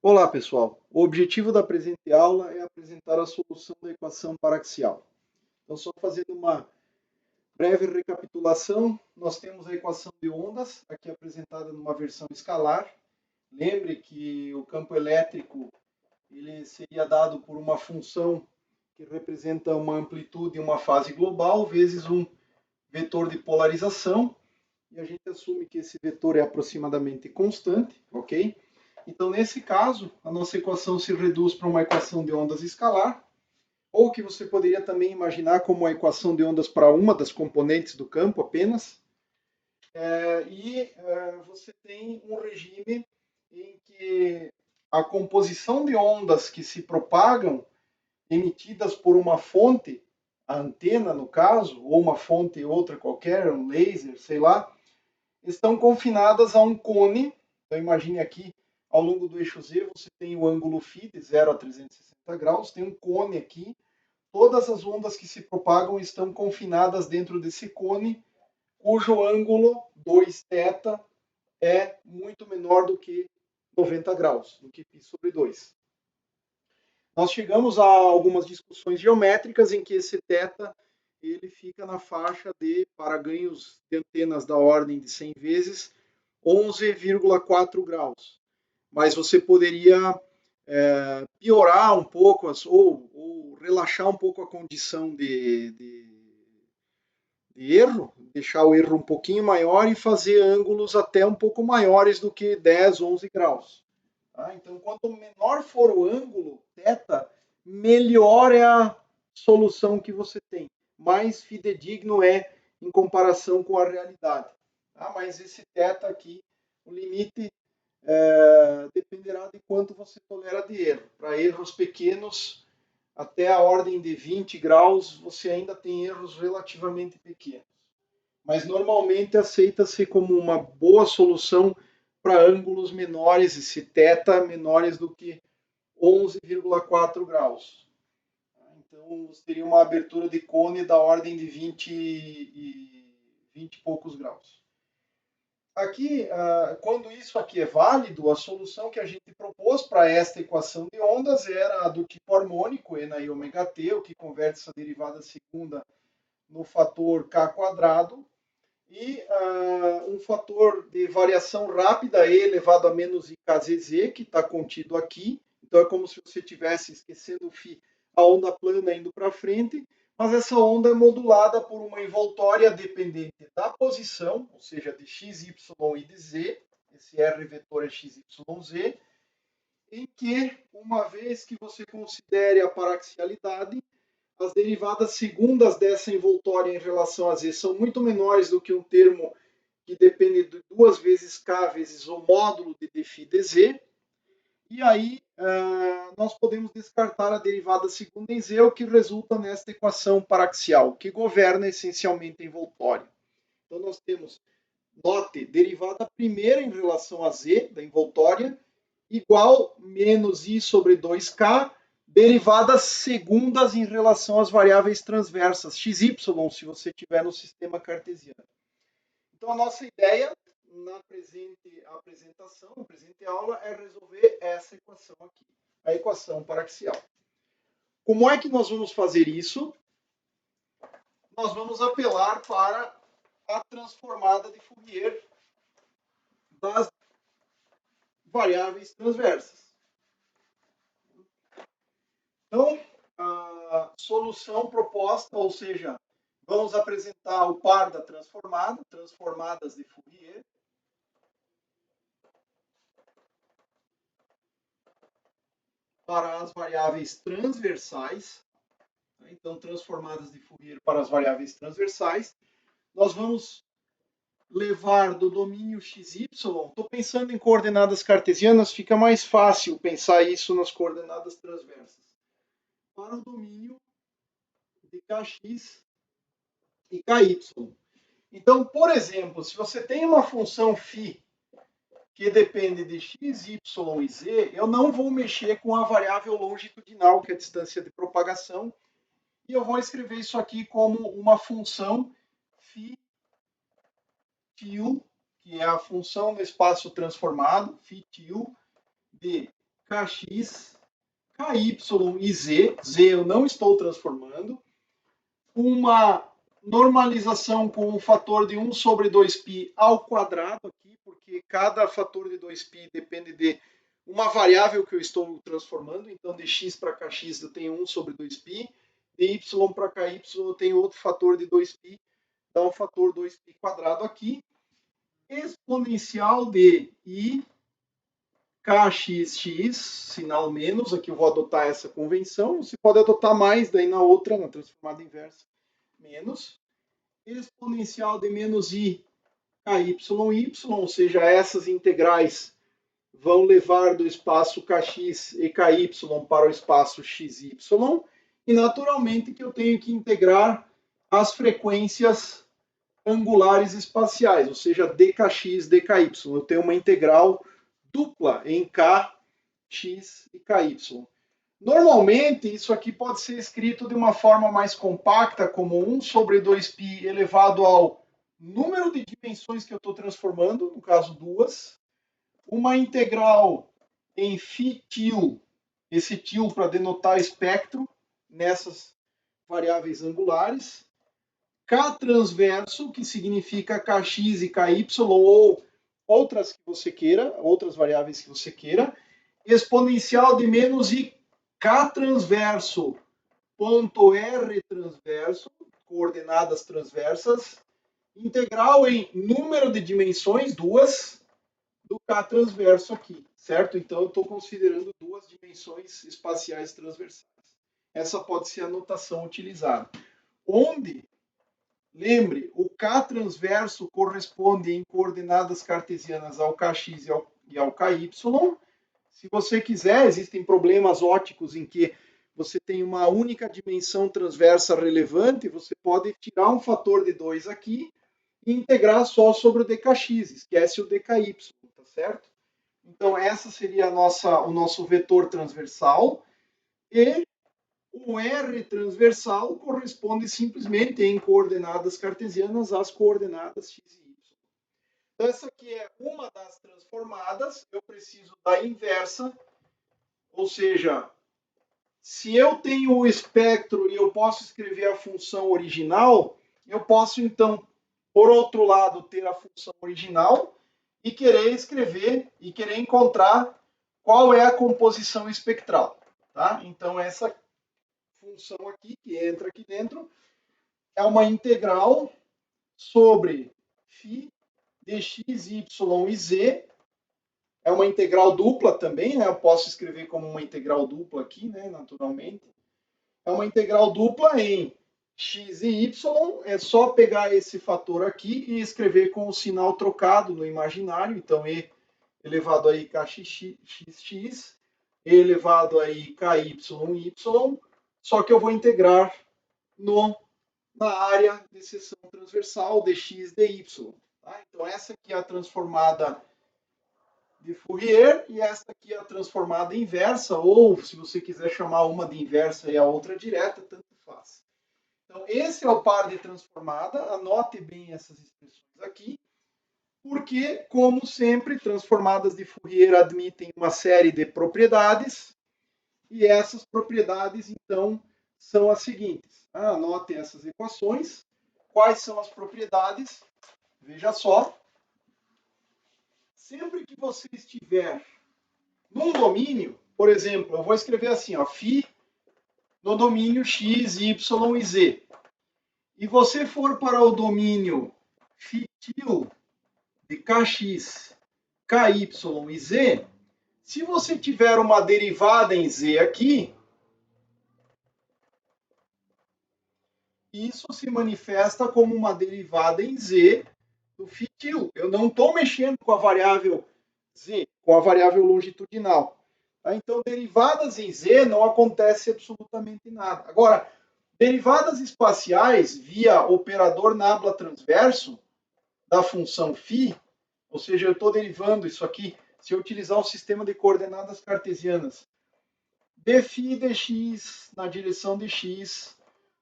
Olá, pessoal. O objetivo da presente aula é apresentar a solução da equação paraxial. Então, só fazendo uma breve recapitulação, nós temos a equação de ondas, aqui apresentada numa versão escalar. Lembre que o campo elétrico ele seria dado por uma função que representa uma amplitude e uma fase global, vezes um vetor de polarização, e a gente assume que esse vetor é aproximadamente constante, ok? Então, nesse caso, a nossa equação se reduz para uma equação de ondas escalar, ou que você poderia também imaginar como a equação de ondas para uma das componentes do campo apenas. Você tem um regime em que a composição de ondas que se propagam, emitidas por uma fonte, a antena no caso, ou uma fonte outra qualquer, um laser, sei lá, estão confinadas a um cone. Então imagine aqui, ao longo do eixo Z, você tem o ângulo φ de 0 a 360 graus, tem um cone aqui. Todas as ondas que se propagam estão confinadas dentro desse cone, cujo ângulo 2θ é muito menor do que 90 graus, do que π sobre 2. Nós chegamos a algumas discussões geométricas em que esse θ ele fica na faixa de, para ganhos de antenas da ordem de 100 vezes, 11,4 graus. Mas você poderia piorar um pouco ou relaxar um pouco a condição de erro, deixar o erro um pouquinho maior e fazer ângulos até um pouco maiores do que 10, 11 graus. Tá? Então, quanto menor for o ângulo, θ, melhor é a solução que você tem. Mais fidedigno é em comparação com a realidade. Tá? Mas esse θ aqui, o limite dependerá de quanto você tolera de erro. Para erros pequenos, até a ordem de 20 graus, você ainda tem erros relativamente pequenos. Mas normalmente aceita-se como uma boa solução para ângulos menores, esse θ menores do que 11,4 graus. Então, você teria uma abertura de cone da ordem de 20 e poucos graus. Aqui, quando isso aqui é válido, a solução que a gente propôs para esta equação de ondas era a do tipo harmônico, E na I ômega t, o que converte essa derivada segunda no fator k quadrado, e um fator de variação rápida E elevado a menos IKZZ, que está contido aqui. Então é como se você estivesse esquecendo o φ, a onda plana indo para frente, mas essa onda é modulada por uma envoltória dependente da posição, ou seja, de x, y e de z, esse R vetor é x, y, z, em que, uma vez que você considere a paraxialidade, as derivadas segundas dessa envoltória em relação a z são muito menores do que um termo que depende de 2 vezes k vezes o módulo de dφ dz. E aí nós podemos descartar a derivada segunda em z, o que resulta nesta equação paraxial, que governa essencialmente a envoltória. Então nós temos, note, derivada primeira em relação a z da envoltória, igual menos i sobre 2k, derivadas segundas em relação às variáveis transversas, x, y, se você tiver no sistema cartesiano. Então, a nossa ideia na presente apresentação, na presente aula, é resolver essa equação aqui, a equação paraxial. Como é que nós vamos fazer isso? Nós vamos apelar para a transformada de Fourier das variáveis transversas. Então, a solução proposta, ou seja, vamos apresentar o par da transformada, transformadas de Fourier. Para as variáveis transversais, então transformadas de Fourier para as variáveis transversais, nós vamos levar do domínio XY, estou pensando em coordenadas cartesianas, fica mais fácil pensar isso nas coordenadas transversas, para o domínio de Kx e Ky. Então, por exemplo, se você tem uma função φ que depende de x, y e z, eu não vou mexer com a variável longitudinal, que é a distância de propagação, e eu vou escrever isso aqui como uma função φ til, que é a função no espaço transformado, φ til, de kx, ky e z. Z eu não estou transformando. Uma normalização com o fator de 1 sobre 2π ao quadrado aqui, porque cada fator de 2π depende de uma variável que eu estou transformando. Então, de x para kx eu tenho 1 sobre 2π, de y para ky eu tenho outro fator de 2π, dá um fator 2π quadrado aqui. Exponencial de i kxx, sinal menos, aqui eu vou adotar essa convenção. Você pode adotar mais, daí na outra, na transformada inversa, menos. Exponencial de menos i ky, ou seja, essas integrais vão levar do espaço kx e ky para o espaço xy. E naturalmente que eu tenho que integrar as frequências angulares espaciais, ou seja, dkx, dky. Eu tenho uma integral dupla em k, x e ky. Normalmente, isso aqui pode ser escrito de uma forma mais compacta, como 1 sobre 2π elevado ao número de dimensões que eu estou transformando, no caso 2, uma integral em φ-til, esse til para denotar espectro nessas variáveis angulares, k transverso, que significa kx e ky, ou outras que você queira, outras variáveis que você queira, exponencial de menos i k transverso, ponto r transverso, coordenadas transversas, integral em número de dimensões, 2, do k transverso aqui, certo? Então, eu estou considerando 2 dimensões espaciais transversais. Essa pode ser a notação utilizada. Onde, lembre, o k transverso corresponde em coordenadas cartesianas ao kx e ao ky. Se você quiser, existem problemas ópticos em que você tem uma única dimensão transversa relevante, você pode tirar um fator de 2 aqui e integrar só sobre o dkx, esquece o dky, tá certo? Então, essa seria o nosso vetor transversal, e o R transversal corresponde simplesmente em coordenadas cartesianas às coordenadas x e y. Então, essa aqui é uma das transformadas, eu preciso da inversa, ou seja, se eu tenho o espectro e eu posso escrever a função original, eu posso, então, por outro lado, ter a função original e querer escrever e querer encontrar qual é a composição espectral. Tá? Então, essa função aqui, que entra aqui dentro, é uma integral sobre φ de x, y e z. É uma integral dupla também, né? Eu posso escrever como uma integral dupla aqui, né? Naturalmente. É uma integral dupla em x e y, é só pegar esse fator aqui e escrever com o sinal trocado no imaginário. Então, e elevado a i kxx, e elevado a i ky, y, só que eu vou integrar na área de seção transversal dx dy. Tá? Então, essa aqui é a transformada de Fourier e esta aqui é a transformada inversa, ou se você quiser chamar uma de inversa e a outra direta, tanto faz. Então, esse é o par de transformada, anote bem essas expressões aqui, porque, como sempre, transformadas de Fourier admitem uma série de propriedades, e essas propriedades, então, são as seguintes. Anotem essas equações. Quais são as propriedades? Veja só. Sempre que você estiver num domínio, por exemplo, eu vou escrever assim, ó, φ no domínio x, y e z. E você for para o domínio φ-til de kx, ky e z, se você tiver uma derivada em z aqui, isso se manifesta como uma derivada em z do φ-til. Eu não estou mexendo com a variável z, com a variável longitudinal. Então, derivadas em z não acontece absolutamente nada. Agora, derivadas espaciais via operador nabla transverso da função φ, ou seja, eu estou derivando isso aqui, se eu utilizar o sistema de coordenadas cartesianas, dφ dx na direção de x,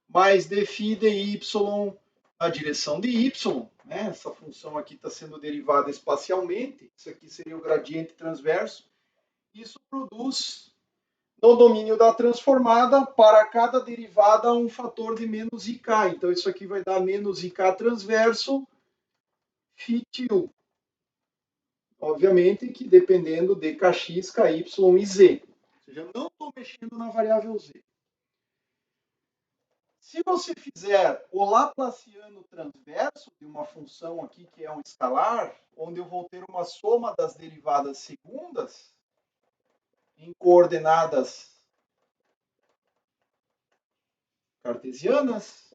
mais dφ dy na direção de y, né? Essa função aqui está sendo derivada espacialmente, isso aqui seria o gradiente transverso, Isso produz, no domínio da transformada, para cada derivada, um fator de menos IK. Então, isso aqui vai dar menos IK transverso φ1. Obviamente que dependendo de kx, ky e z. Ou seja, eu não estou mexendo na variável z. Se você fizer o laplaciano transverso de uma função aqui que é um escalar, onde eu vou ter uma soma das derivadas segundas em coordenadas cartesianas,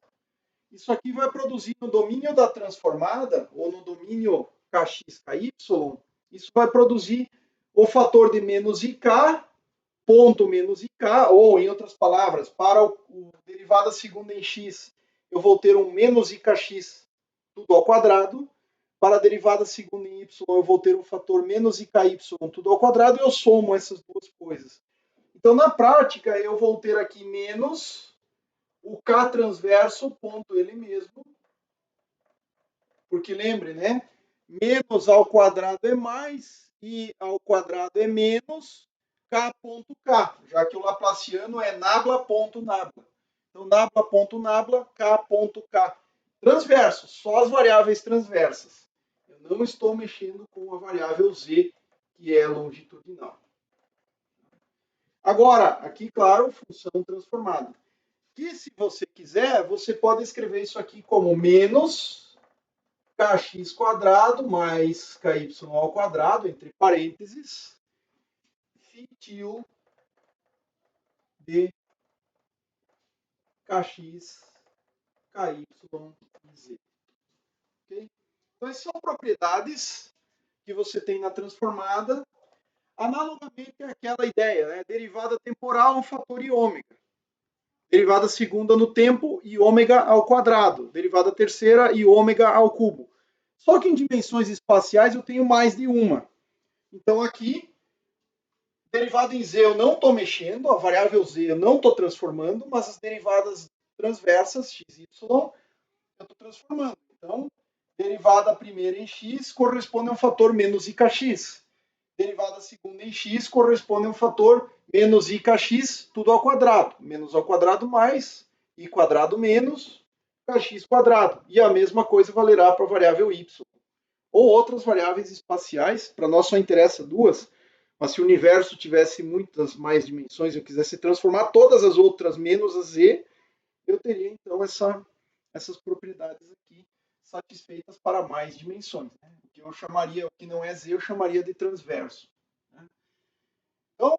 isso aqui vai produzir no domínio da transformada, ou no domínio kx, ky, isso vai produzir o fator de menos ik, ponto menos ik, ou, em outras palavras, para o derivada segunda em x, eu vou ter um menos ikx tudo ao quadrado. Para a derivada segunda em y, eu vou ter um fator menos iky tudo ao quadrado, e eu somo essas duas coisas. Então, na prática, eu vou ter aqui menos o k transverso, ponto ele mesmo, porque lembre, né? Menos ao quadrado é mais, e ao quadrado é menos, k ponto k, já que o laplaciano é nabla ponto nabla. Então, nabla ponto nabla, k ponto k. Transverso, só as variáveis transversas. Eu não estou mexendo com a variável z, que é longitudinal. Agora, aqui, claro, função transformada. Que, se você quiser, você pode escrever isso aqui como menos kx quadrado mais ky ao quadrado, entre parênteses, φ de kx, ky e z. Okay? Então, essas são propriedades que você tem na transformada. Analogamente àquela ideia, né? Derivada temporal é um fator e ômega. Derivada segunda no tempo e ômega ao quadrado. Derivada terceira e ômega ao cubo. Só que em dimensões espaciais eu tenho mais de uma. Então aqui, derivada em z eu não estou mexendo, a variável z eu não estou transformando, mas as derivadas transversas, x e y, eu estou transformando. Então, derivada primeira em x corresponde a um fator menos ikx. Derivada segunda em x corresponde a um fator menos ikx, tudo ao quadrado. Menos ao quadrado mais, i quadrado menos, kx quadrado. E a mesma coisa valerá para a variável y. Ou outras variáveis espaciais, para nós só interessa duas, mas se o universo tivesse muitas mais dimensões e eu quisesse transformar todas as outras menos a z, eu teria então essas propriedades aqui satisfeitas para mais dimensões. Né? O que eu chamaria, o que não é z, eu chamaria de transverso. Né? Então,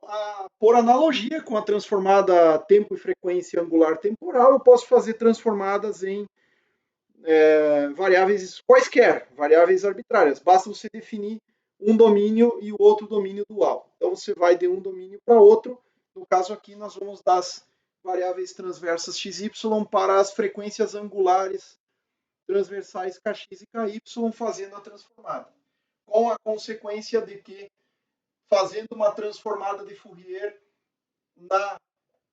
por analogia com a transformada tempo e frequência angular temporal, eu posso fazer transformadas em variáveis quaisquer, variáveis arbitrárias. Basta você definir um domínio e o outro domínio dual. Então, você vai de um domínio para outro. No caso aqui, nós vamos das variáveis transversas x, y para as frequências angulares transversais kx e ky, fazendo a transformada. Com a consequência de que, fazendo uma transformada de Fourier na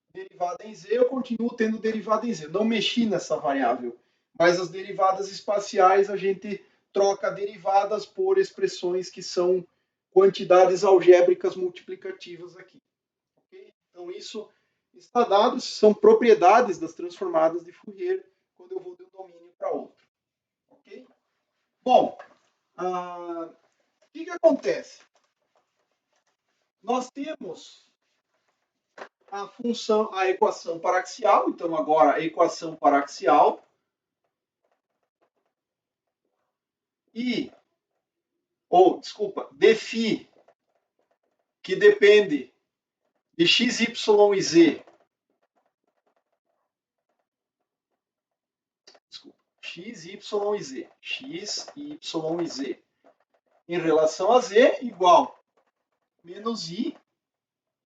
derivada em z, eu continuo tendo derivada em z. Não mexi nessa variável, mas as derivadas espaciais a gente troca derivadas por expressões que são quantidades algébricas multiplicativas aqui. Okay? Então isso está dado, são propriedades das transformadas de Fourier quando eu vou de um domínio para outro. Okay? Bom, o que acontece? Nós temos a função, a equação paraxial, então agora a equação paraxial dφ, que depende de x, y e z. X, y e z. X, y e z. Em relação a z, igual menos i,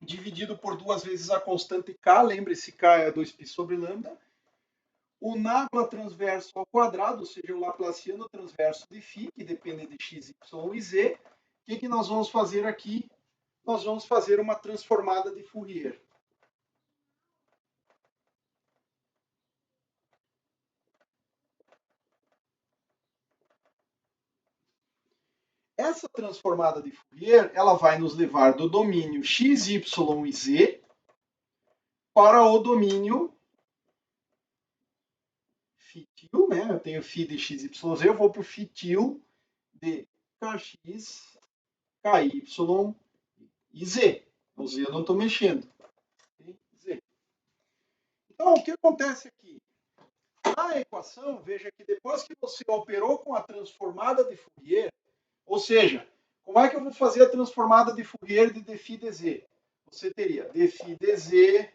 dividido por duas vezes a constante k, lembre-se, k é 2π sobre lambda, o nabla transverso ao quadrado, ou seja, o laplaciano transverso de φ, que depende de x, y e z. O que nós vamos fazer aqui? Nós vamos fazer uma transformada de Fourier. essa transformada de Fourier, ela vai nos levar do domínio x, y e z para o domínio φ-til, né? Eu tenho φ de x, y, z, eu vou para o φ-til de kx, ky e z. O z eu não estou mexendo. Z. Então, o que acontece aqui? Na equação, veja que depois que você operou com a transformada de Fourier, ou seja, como é que eu vou fazer a transformada de Fourier de dφ dz? Você teria dφ dz,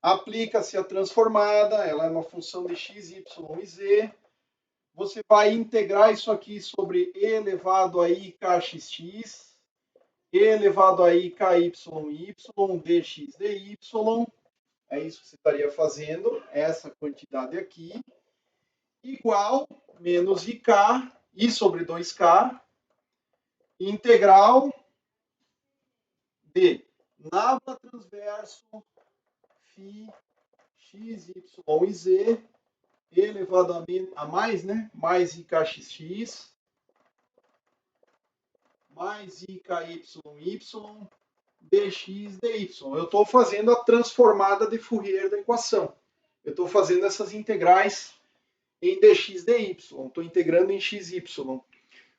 aplica-se a transformada, ela é uma função de x, y e z. Você vai integrar isso aqui sobre e elevado a i kxx, e elevado a i ky y, dx dy. É isso que você estaria fazendo, essa quantidade aqui, igual menos ik, i sobre 2k, integral de nabla transverso φ x, y e z elevado a mais, né? Mais ikxx mais iky y dx dy. Eu estou fazendo a transformada de Fourier da equação. Eu estou fazendo essas integrais em dx dy. Estou integrando em xy.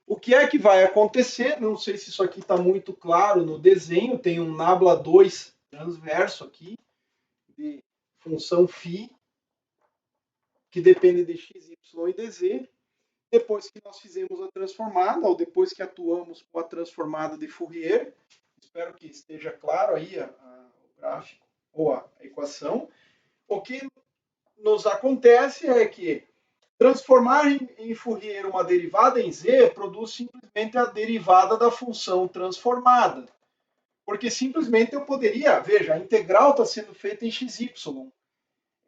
O que é que vai acontecer? Não sei se isso aqui está muito claro no desenho. Tem um nabla 2 transverso aqui, de função φ, que depende de x, y e dz. Depois que nós fizemos a transformada, ou depois que atuamos com a transformada de Fourier, espero que esteja claro aí o gráfico ou a equação, o que nos acontece é que transformar em Fourier uma derivada em z produz simplesmente a derivada da função transformada. Porque simplesmente eu poderia, veja, a integral está sendo feita em xy.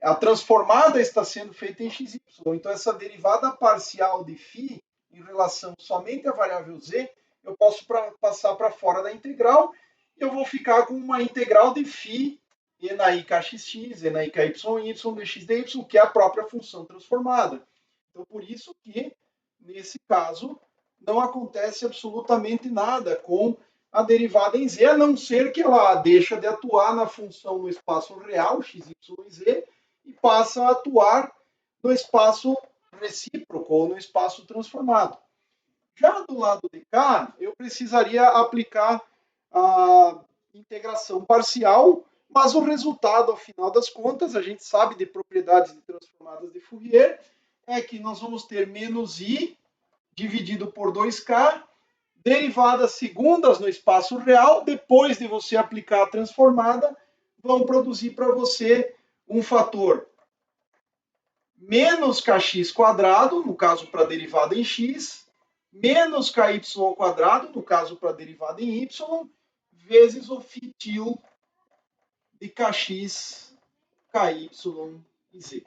A transformada está sendo feita em xy. Então, essa derivada parcial de φ em relação somente à variável z, eu posso passar para fora da integral e eu vou ficar com uma integral de φ e na i kxx, e na i ky y, dx dy, que é a própria função transformada. Então, por isso que, nesse caso, não acontece absolutamente nada com a derivada em z, a não ser que ela deixa de atuar na função no espaço real, x, y e z, e passa a atuar no espaço recíproco ou no espaço transformado. Já do lado de cá, eu precisaria aplicar a integração parcial, mas o resultado, ao final das contas, a gente sabe de propriedades de transformadas de Fourier, é que nós vamos ter menos i dividido por 2k, derivadas segundas no espaço real, depois de você aplicar a transformada, vão produzir para você um fator menos kx quadrado, no caso para a derivada em x, menos ky ao quadrado, no caso para a derivada em y, vezes o φ-til de kx, ky e z.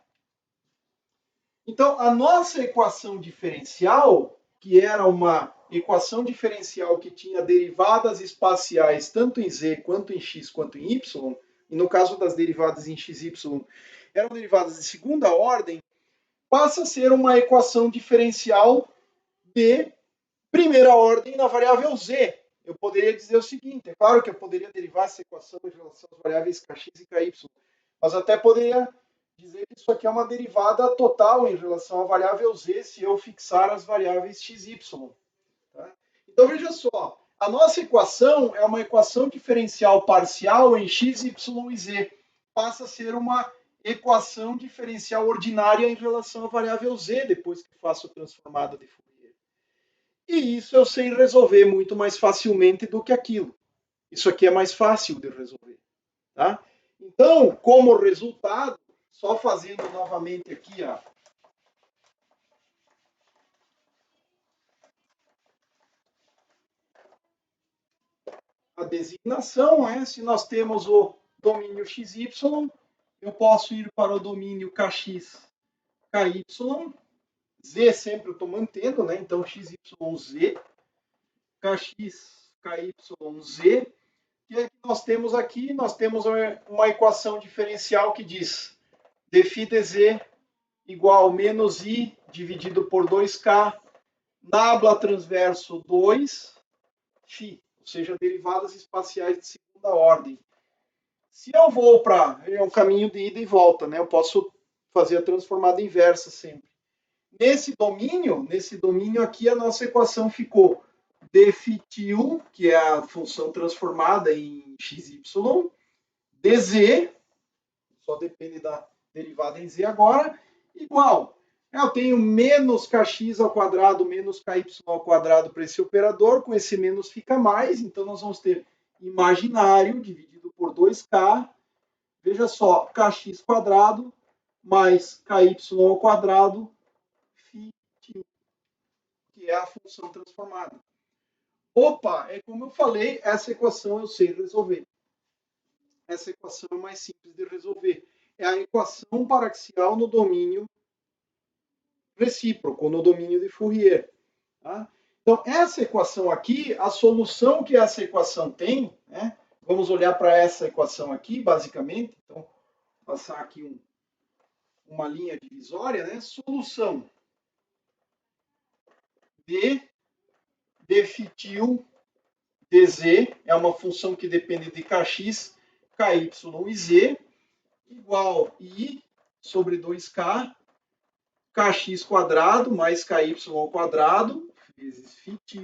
Então, a nossa equação diferencial, que era uma equação diferencial que tinha derivadas espaciais tanto em z, quanto em x, quanto em y, e no caso das derivadas em x e y, eram derivadas de segunda ordem, passa a ser uma equação diferencial de primeira ordem na variável z. Eu poderia dizer o seguinte, é claro que eu poderia derivar essa equação em relação às variáveis kx e ky, mas até poderia dizer que isso aqui é uma derivada total em relação à variável z se eu fixar as variáveis x e y. Tá? Então veja só, a nossa equação é uma equação diferencial parcial em x, y e z. Passa a ser uma equação diferencial ordinária em relação à variável z depois que faço a transformada de Fourier. E isso eu sei resolver muito mais facilmente do que aquilo. Isso aqui é mais fácil de resolver. Tá? Então, como resultado, só fazendo novamente aqui a designação, se nós temos o domínio xy, eu posso ir para o domínio kx, ky, z sempre eu estou mantendo, né? Então xyz, kx, ky, z. E aí nós temos aqui, nós temos uma equação diferencial que diz dφ dz igual menos i dividido por 2k, nabla transverso 2, φ, ou seja, derivadas espaciais de segunda ordem. Se eu vou para um caminho de ida e volta, né? Eu posso fazer a transformada inversa sempre. Nesse domínio aqui, a nossa equação ficou dφ1, que é a função transformada em xy, dz, só depende da derivada em z agora, igual. Eu tenho menos kx ao quadrado menos ky ao quadrado para esse operador, com esse menos fica mais, então nós vamos ter imaginário dividido por 2k, veja só, kx quadrado mais ky ao quadrado, φ, que é a função transformada. Opa, é como eu falei, essa equação eu sei resolver. Essa equação é mais simples de resolver. É a equação paraxial no domínio recíproco, no domínio de Fourier. Tá? Então, essa equação aqui, a solução que essa equação tem, né? Vamos olhar para essa equação aqui, basicamente. Então, vou passar aqui uma linha divisória, né? Solução de dφ dz é uma função que depende de kx, ky e z, igual I sobre 2k, kx quadrado mais ky ao quadrado, vezes φ, que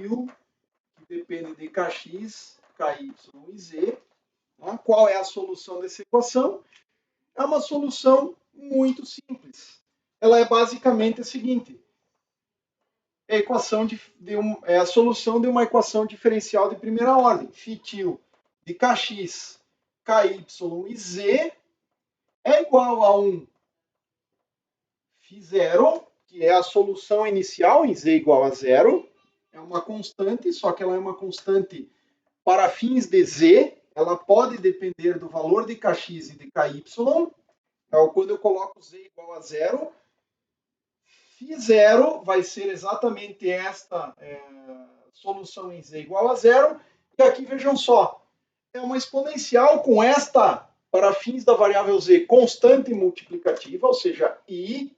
depende de kx, ky e z. Qual é a solução dessa equação? É uma solução muito simples. Ela é basicamente a seguinte: é a solução de uma equação diferencial de primeira ordem. Φ de kx, ky e z é igual a um φ0, que é a solução inicial em z igual a zero. É uma constante, só que ela é uma constante para fins de z. Ela pode depender do valor de kx e de ky. Então, quando eu coloco z igual a zero, φ0 vai ser exatamente esta solução em z igual a zero. E aqui, vejam só, é uma exponencial com esta, para fins da variável z, constante multiplicativa, ou seja, i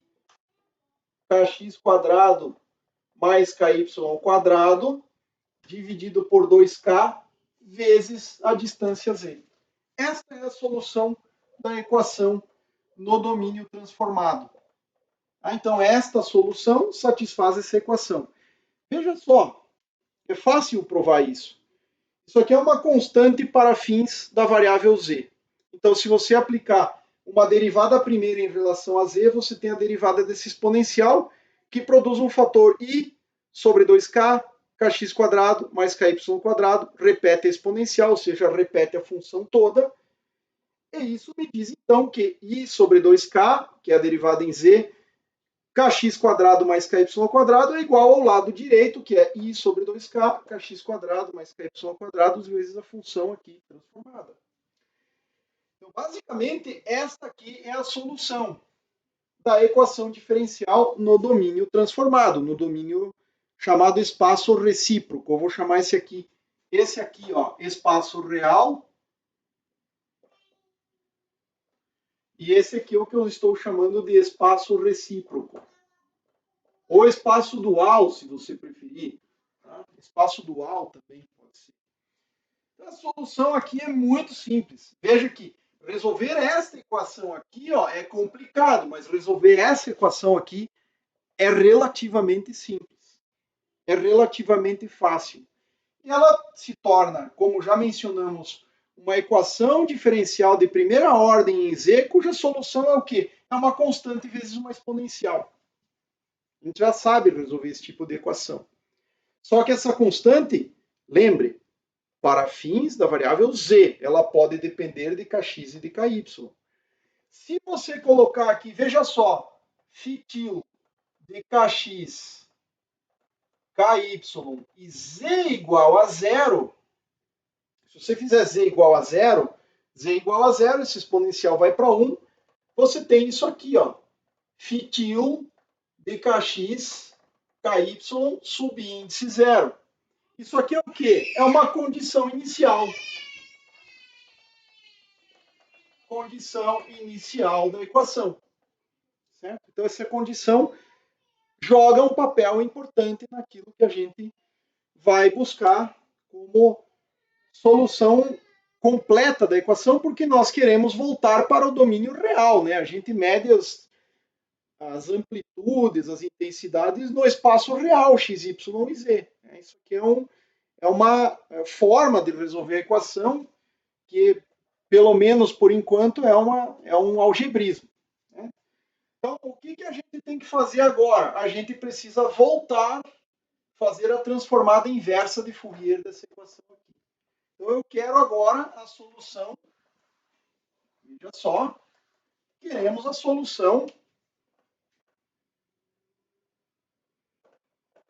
kx quadrado mais ky ao quadrado, dividido por 2k, vezes a distância z. Esta é a solução da equação no domínio transformado. Então, esta solução satisfaz essa equação. Veja só, é fácil provar isso. Isso aqui é uma constante para fins da variável z. Então, se você aplicar uma derivada primeira em relação a z, você tem a derivada desse exponencial, que produz um fator i sobre 2k, kx quadrado mais ky quadrado, repete a exponencial, ou seja, repete a função toda. E isso me diz, então, que i sobre 2k, que é a derivada em z, kx quadrado mais ky quadrado é igual ao lado direito, que é i sobre 2k, kx quadrado mais ky quadrado vezes a função aqui transformada. Então, basicamente, esta aqui é a solução da equação diferencial no domínio transformado, no domínio chamado espaço recíproco. Eu vou chamar esse aqui, ó, espaço real. E esse aqui é o que eu estou chamando de espaço recíproco. Ou espaço dual, se você preferir. Tá? Espaço dual também pode ser. Então, a solução aqui é muito simples. Veja que resolver esta equação aqui, ó, é complicado, mas resolver essa equação aqui é relativamente simples. É relativamente fácil. E ela se torna, como já mencionamos, uma equação diferencial de primeira ordem em z, cuja solução é o quê? É uma constante vezes uma exponencial. A gente já sabe resolver esse tipo de equação. Só que essa constante, lembre, para fins da variável z, ela pode depender de kx e de ky. Se você colocar aqui, veja só, φ de kx, ky e z igual a zero, se você fizer z igual a zero, esse exponencial vai para 1, você tem isso aqui, ó, φ de kx, ky, subíndice zero. Isso aqui é o quê? É uma condição inicial. Condição inicial da equação. Certo? Então, essa condição joga um papel importante naquilo que a gente vai buscar como solução completa da equação, porque nós queremos voltar para o domínio real, né? A gente mede as amplitudes, as intensidades no espaço real, x, y e z. Isso aqui é uma forma de resolver a equação que, pelo menos por enquanto, é um algebrismo. Né? Então, o que a gente tem que fazer agora? A gente precisa voltar, fazer a transformada inversa de Fourier dessa equação aqui. Então, eu quero agora a solução, veja só, queremos a solução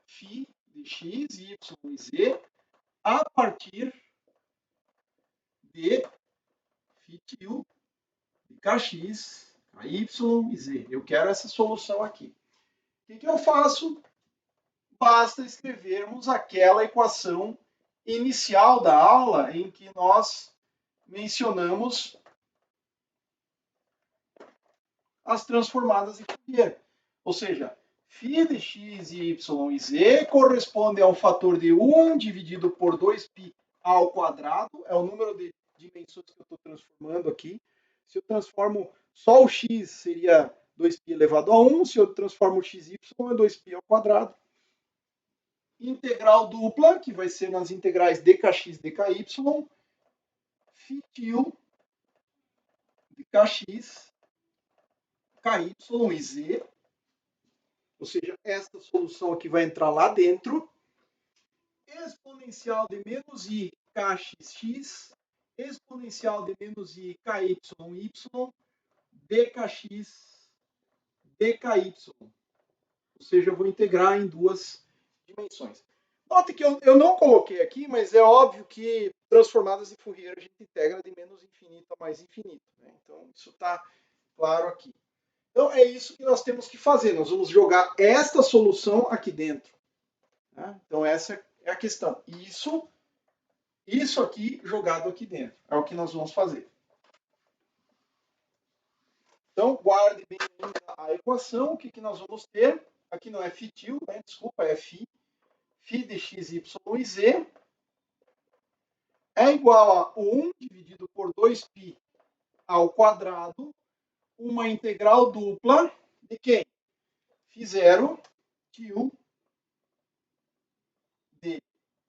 φ de x, y e z a partir de φ de kx, ky e z. Eu quero essa solução aqui. O que eu faço? Basta escrevermos aquela equação inicial da aula em que nós mencionamos as transformadas de Fourier. Ou seja, φ de x, y e z corresponde a um fator de 1 dividido por 2π ao quadrado, é o número de dimensões que eu estou transformando aqui. Se eu transformo só o x, seria 2π elevado a 1, se eu transformo o xy, é 2π ao quadrado. Integral dupla, que vai ser nas integrais dkx, dky, φ de kx, ky e z, ou seja, esta solução aqui vai entrar lá dentro, exponencial de menos i kxx, exponencial de menos i ky, y, dkx, dky. Ou seja, eu vou integrar em duas dimensões. Note que eu não coloquei aqui, mas é óbvio que transformadas de Fourier a gente integra de menos infinito a mais infinito. Né? Então, isso está claro aqui. Então, é isso que nós temos que fazer. Nós vamos jogar esta solução aqui dentro. Né? Então, essa é a questão. Isso aqui jogado aqui dentro. É o que nós vamos fazer. Então, guarde bem a equação. O que nós vamos ter? Aqui não é φ, né? Desculpa, é φ. Φ de x, y e z é igual a 1 dividido por 2π ao quadrado, uma integral dupla de quem? Φ0 tio de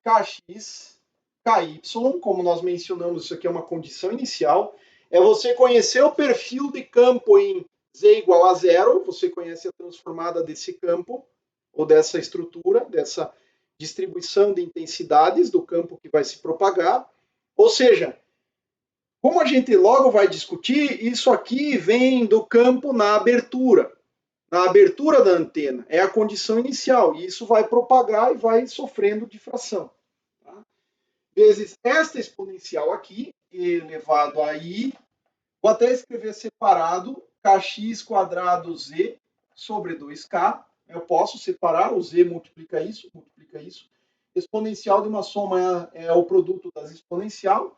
kx, ky, como nós mencionamos, isso aqui é uma condição inicial, é você conhecer o perfil de campo em z igual a zero, você conhece a transformada desse campo, ou dessa estrutura, dessa distribuição de intensidades do campo que vai se propagar. Ou seja, como a gente logo vai discutir, isso aqui vem do campo na abertura da antena. É a condição inicial, e isso vai propagar e vai sofrendo difração. Tá? Vezes esta exponencial aqui, elevado a i, vou até escrever separado, kx quadrado z sobre 2k, eu posso separar, o z multiplica isso. Exponencial de uma soma é o produto das exponenciais.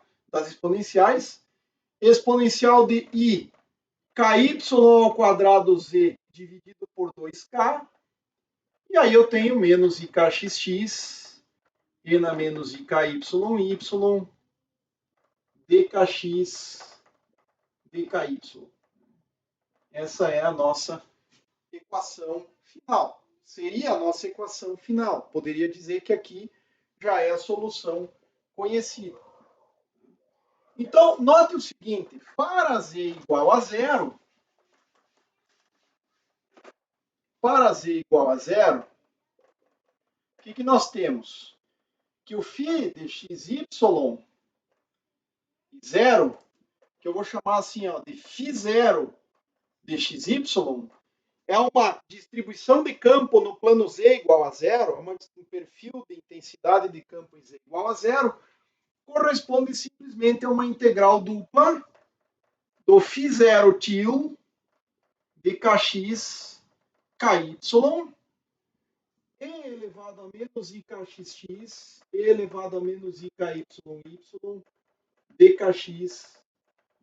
Exponencial de i, ky ao quadrado z dividido por 2k. E aí eu tenho menos ikxx, e na menos iky, dkx, dky. Essa é a nossa equação final. Seria a nossa equação final. Poderia dizer que aqui já é a solução conhecida. Então, note o seguinte, para z igual a zero, o que nós temos? Que o φ de xy zero, que eu vou chamar assim, ó, de φ0 de xy, é uma distribuição de campo no plano z igual a zero, um perfil de intensidade de campo em z igual a zero, corresponde simplesmente a uma integral dupla do φ0 tio de kx, ky, e elevado a menos ikxx, e elevado a menos iky, dkx,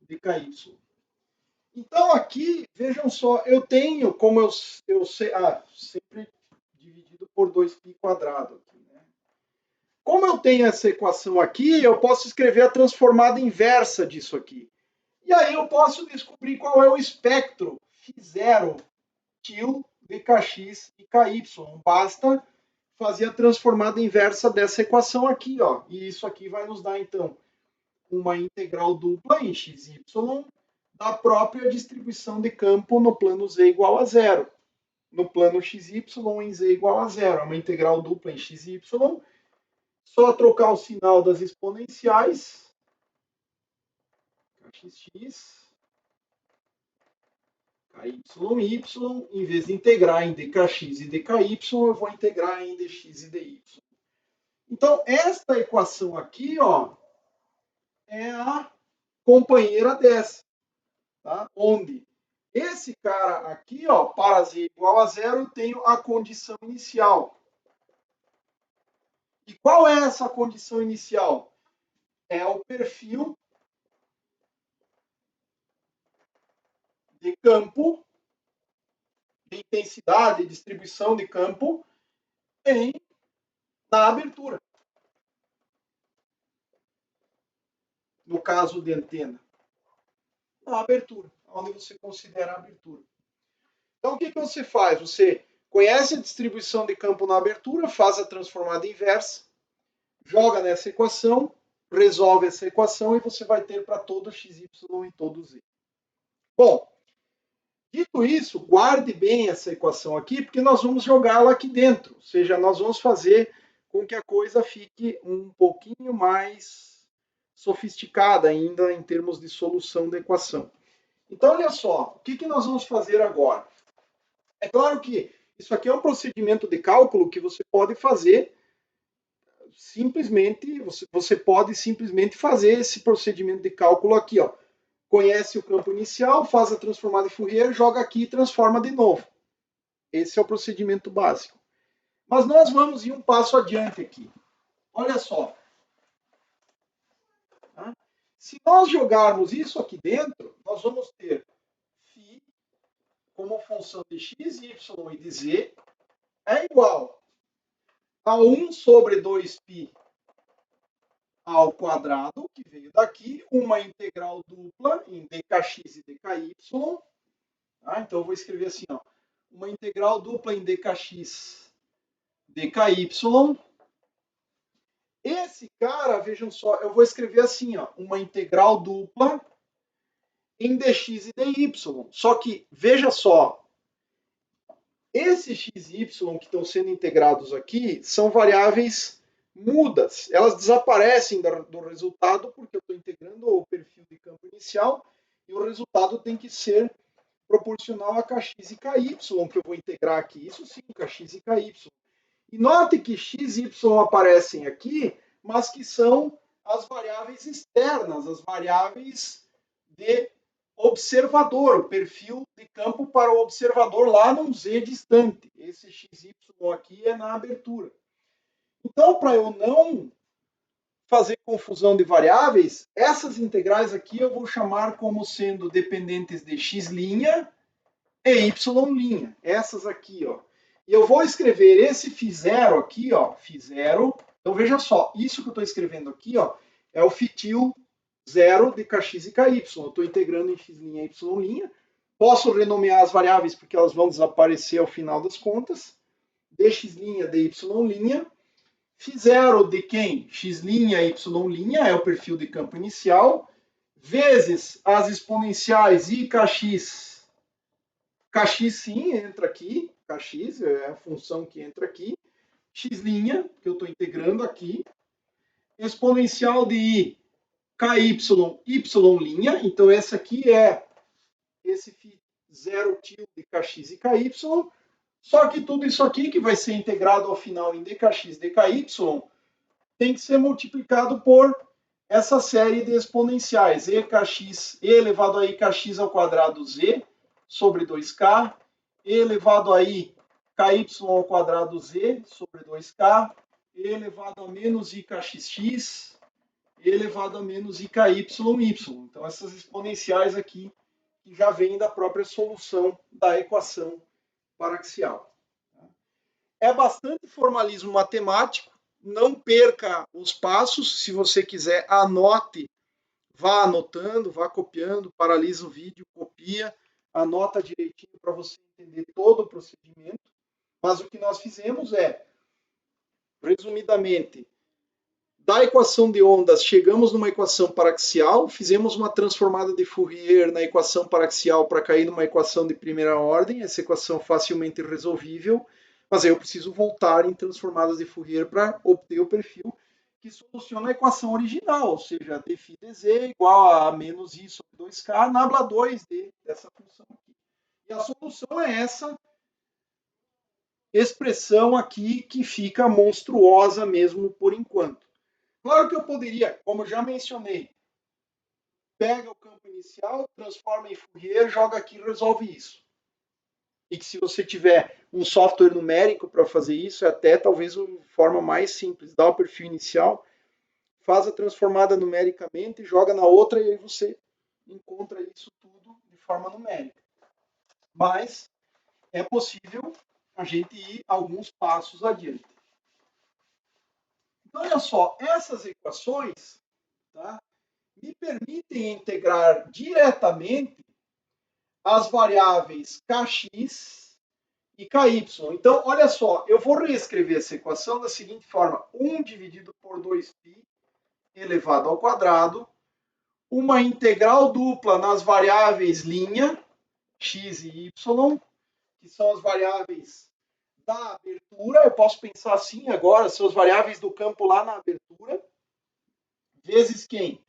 dky. Então aqui, vejam só, eu tenho, como eu sei, sempre dividido por 2π quadrado aqui, né? Como eu tenho essa equação aqui, eu posso escrever a transformada inversa disso aqui. E aí eu posso descobrir qual é o espectro φ0 til dkx e ky. Basta fazer a transformada inversa dessa equação aqui, ó. E isso aqui vai nos dar, então, uma integral dupla em x e y da própria distribuição de campo no plano z igual a zero. No plano xy em z igual a zero. É uma integral dupla em x e y. Só trocar o sinal das exponenciais. Kxx, KYY, em vez de integrar em dkx e dky, eu vou integrar em dx e dy. Então, esta equação aqui, ó, é a companheira dessa, tá? Onde esse cara aqui, ó, para z igual a zero, eu tenho a condição inicial. E qual é essa condição inicial? É o perfil de campo, de intensidade, distribuição de campo na abertura. No caso de antena, na abertura, onde você considera a abertura. Então, o que você faz? Você conhece a distribuição de campo na abertura, faz a transformada inversa, joga nessa equação, resolve essa equação e você vai ter para todo xy e todo z. Bom, dito isso, guarde bem essa equação aqui, porque nós vamos jogá-la aqui dentro. Ou seja, nós vamos fazer com que a coisa fique um pouquinho mais sofisticada ainda em termos de solução da equação. Então, olha só, o que nós vamos fazer agora? É claro que isso aqui é um procedimento de cálculo que você pode fazer simplesmente, você pode simplesmente fazer esse procedimento de cálculo aqui, ó. Conhece o campo inicial, faz a transformada em Fourier, joga aqui e transforma de novo. Esse é o procedimento básico. Mas nós vamos ir um passo adiante aqui. Olha só. Tá? Se nós jogarmos isso aqui dentro, nós vamos ter φ como função de x, y e de z é igual a 1 sobre 2π ao quadrado, que veio daqui, uma integral dupla em dkx e dky. Tá? Então, eu vou escrever assim, ó, uma integral dupla em dkx, dky. Esse cara, vejam só, eu vou escrever assim, ó, uma integral dupla em dx e dy. Só que, veja só, esses x e y que estão sendo integrados aqui são variáveis mudas. Elas desaparecem do resultado porque eu estou integrando o perfil de campo inicial e o resultado tem que ser proporcional a kx e ky que eu vou integrar aqui. Isso sim, kx e ky. E note que x e y aparecem aqui, mas que são as variáveis externas, as variáveis de observador, o perfil de campo para o observador lá num z distante. Esse xy aqui é na abertura. Então, para eu não fazer confusão de variáveis, essas integrais aqui eu vou chamar como sendo dependentes de x' e y'. Essas aqui, ó. E eu vou escrever esse φ0 aqui, ó, φ0. Então, veja só, isso que eu estou escrevendo aqui, ó, é o φ zero de kx e ky. Eu estou integrando em x' e y'. Posso renomear as variáveis porque elas vão desaparecer ao final das contas. Dx', dy'. φ0 de quem? X', y' é o perfil de campo inicial, vezes as exponenciais i kx. Kx sim entra aqui, kx é a função que entra aqui. X', que eu estou integrando aqui. Exponencial de i, ky, y'. Então, esse aqui é esse φ0 til de kx e ky. Só que tudo isso aqui, que vai ser integrado ao final em dkx, dky, tem que ser multiplicado por essa série de exponenciais. Ekx, e elevado a ikx ao quadrado z sobre 2k, e elevado a i ky ao quadrado z sobre 2k, e elevado a menos ikxx, e elevado a menos ikY. Então, essas exponenciais aqui que já vêm da própria solução da equação paraxial. É bastante formalismo matemático, não perca os passos. Se você quiser, anote, vá anotando, vá copiando, paralisa o vídeo, copia, anota direitinho para você entender todo o procedimento. Mas o que nós fizemos é, resumidamente, da equação de ondas, chegamos numa equação paraxial, fizemos uma transformada de Fourier na equação paraxial para cair numa equação de primeira ordem, essa equação facilmente resolvível, mas aí eu preciso voltar em transformadas de Fourier para obter o perfil que soluciona a equação original, ou seja, dφ dz igual a menos i sobre 2k, nabla 2d dessa função aqui. E a solução é essa expressão aqui que fica monstruosa mesmo por enquanto. Claro que eu poderia, como já mencionei, pega o campo inicial, transforma em Fourier, joga aqui e resolve isso. E que se você tiver um software numérico para fazer isso, é até talvez a forma mais simples. Dá o perfil inicial, faz a transformada numericamente, joga na outra e aí você encontra isso tudo de forma numérica. Mas é possível a gente ir alguns passos adiante. Então, olha só, essas equações, tá, me permitem integrar diretamente as variáveis kx e ky. Então, olha só, eu vou reescrever essa equação da seguinte forma: 1 dividido por 2π elevado ao quadrado, uma integral dupla nas variáveis linha, x e y, que são as variáveis da abertura. Eu posso pensar assim agora, são as variáveis do campo lá na abertura, vezes quem?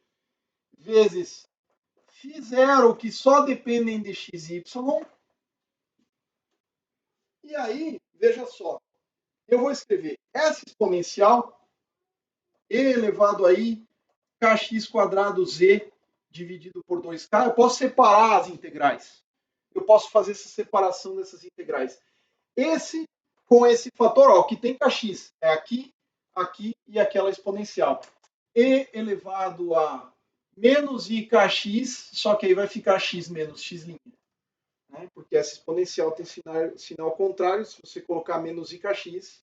Vezes φ0, que só dependem de x e y. E aí, veja só, eu vou escrever essa exponencial e elevado aí kx quadrado z dividido por 2k. Eu posso separar as integrais. Eu posso fazer essa separação dessas integrais. Esse com esse fator, ó, que tem kx, é aqui, aqui e aquela exponencial. E elevado a menos i kx, só que aí vai ficar x menos x', né? Porque essa exponencial tem sinal contrário. Se você colocar menos i kx,